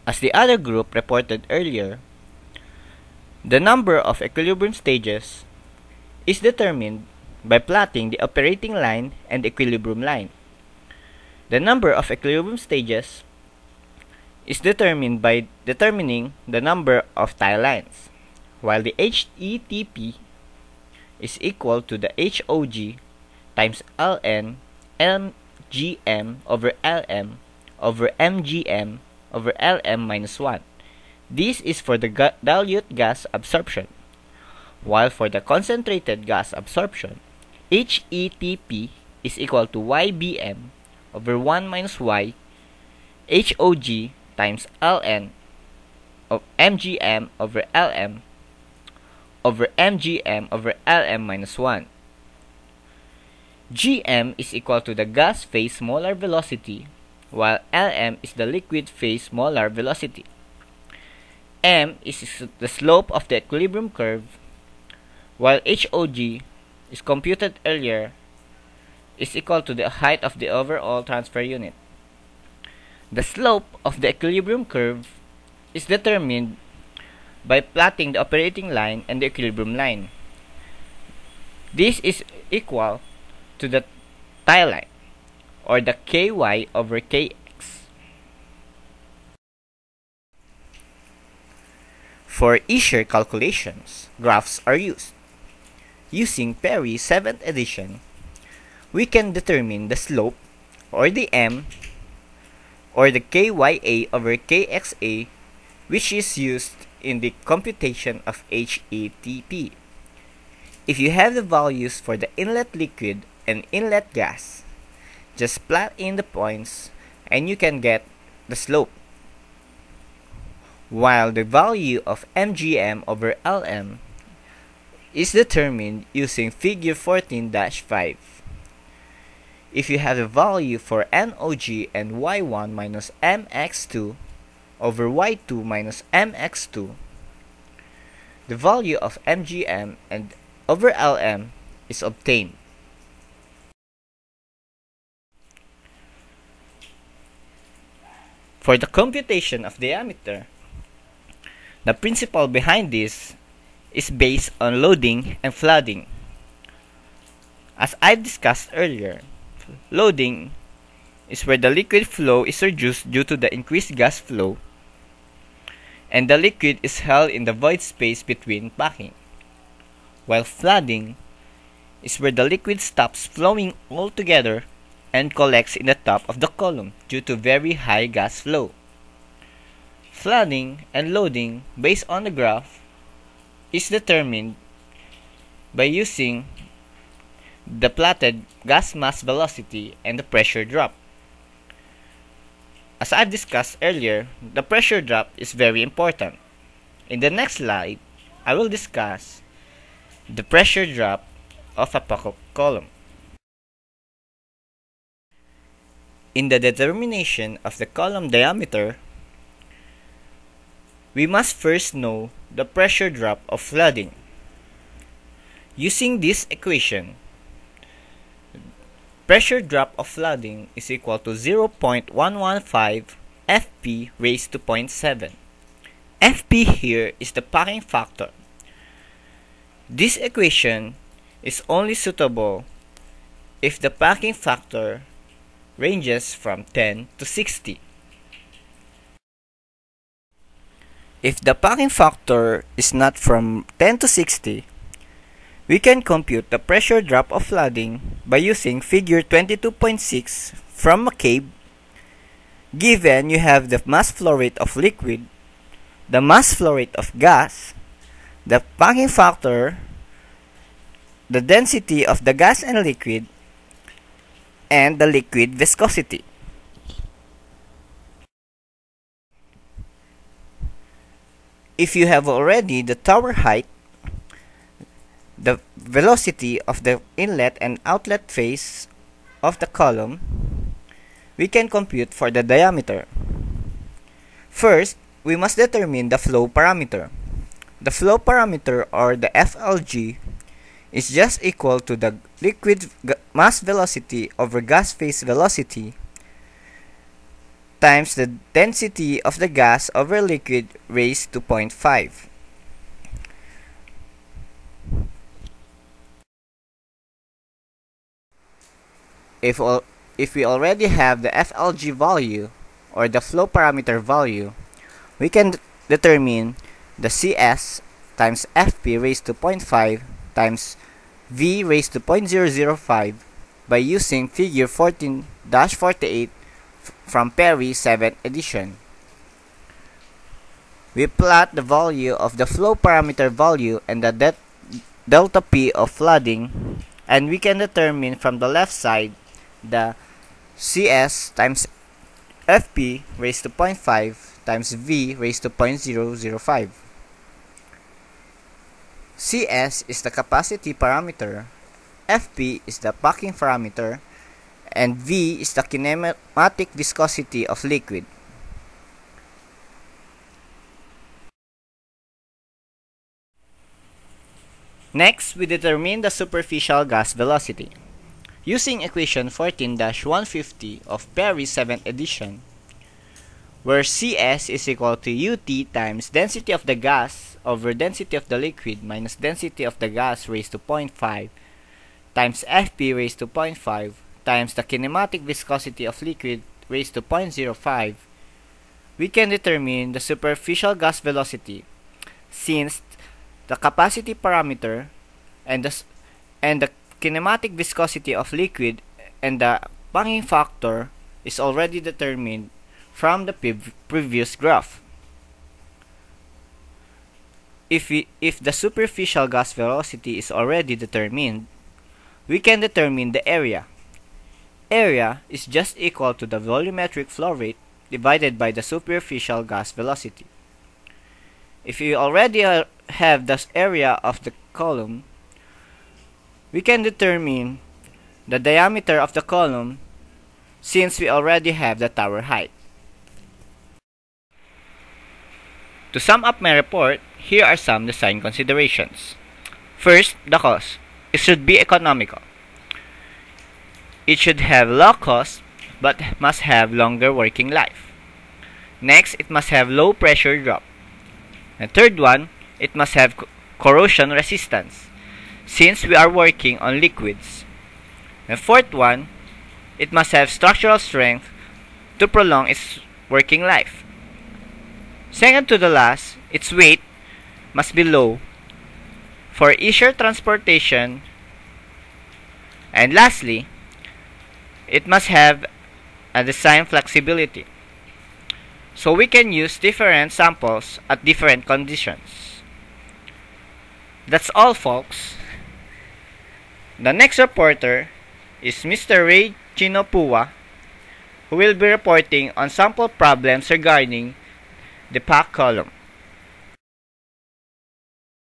As the other group reported earlier, the number of equilibrium stages is determined by plotting the operating line and equilibrium line. The number of equilibrium stages is determined by determining the number of tile lines, while the HETP is equal to the HOG times Ln MGM over Lm over MGM over Lm minus 1. This is for the dilute gas absorption, while for the concentrated gas absorption, HETP is equal to YBM over 1 minus Y HOG times Ln of MGM over Lm over MGM over Lm minus 1. Gm is equal to the gas phase molar velocity, while Lm is the liquid phase molar velocity. M is the slope of the equilibrium curve, while HOG is computed earlier is equal to the height of the overall transfer unit. The slope of the equilibrium curve is determined by plotting the operating line and the equilibrium line. This is equal to the tile line, or the KY over KX. For easier calculations, graphs are used. Using Perry's 7th edition, we can determine the slope, or the M, or the KYA over KXA, which is used in the computation of HETP. If you have the values for the inlet liquid and inlet gas, just plot in the points and you can get the slope. While the value of MGM over Lm is determined using figure 14-5. If you have the value for NOG and Y1 minus MX2 over Y2 minus MX2, the value of MGM and over Lm is obtained. For the computation of diameter, the principle behind this is based on loading and flooding. As I discussed earlier, loading is where the liquid flow is reduced due to the increased gas flow, and the liquid is held in the void space between packing, while flooding is where the liquid stops flowing altogether and collects in the top of the column due to very high gas flow. Flooding and loading based on the graph is determined by using the plotted gas mass velocity and the pressure drop. As I've discussed earlier, the pressure drop is very important. In the next slide, I will discuss the pressure drop of a column. In the determination of the column diameter, we must first know the pressure drop of flooding. Using this equation, pressure drop of flooding is equal to 0.115 Fp raised to 0.7. Fp here is the packing factor. This equation is only suitable if the packing factor ranges from 10 to 60. If the packing factor is not from 10 to 60, we can compute the pressure drop of flooding by using figure 22.6 from McCabe. Given you have the mass flow rate of liquid, the mass flow rate of gas, the packing factor, the density of the gas and liquid, and the liquid viscosity. If you have already the tower height, the velocity of the inlet and outlet face of the column, we can compute for the diameter. First, we must determine the flow parameter. The flow parameter, or the FLG, is just equal to the liquid mass velocity over gas phase velocity times the density of the gas over liquid raised to 0.5. If we already have the FLG value, or the flow parameter value, we can determine the CS times FP raised to 0.5 times V raised to 0.005 by using figure 14-48 from Perry 7th edition. We plot the value of the flow parameter value and the delta P of flooding, and we can determine from the left side the CS times FP raised to 0.5 times V raised to 0.005. CS is the capacity parameter, FP is the packing parameter, and V is the kinematic viscosity of liquid. Next, we determine the superficial gas velocity. Using equation 14-150 of Perry's 7th edition, where CS is equal to UT times density of the gas over density of the liquid minus density of the gas raised to 0.5 times FP raised to 0.5 times the kinematic viscosity of liquid raised to 0.05, we can determine the superficial gas velocity since the capacity parameter and the kinematic viscosity of liquid and the packing factor is already determined from the previous graph. If the superficial gas velocity is already determined, we can determine the area. Area is just equal to the volumetric flow rate divided by the superficial gas velocity. If we already have the area of the column, we can determine the diameter of the column since we already have the tower height. To sum up my report, here are some design considerations. First, the cost. It should be economical. It should have low cost but must have longer working life. Next, it must have low pressure drop. The third one, it must have corrosion resistance since we are working on liquids. The fourth one, it must have structural strength to prolong its working life. Second to the last, its weight must be low for easier transportation. And lastly, it must have a design flexibility, so we can use different samples at different conditions. That's all, folks. The next reporter is Mr. Ray Chinopua, who will be reporting on sample problems regarding the pack column.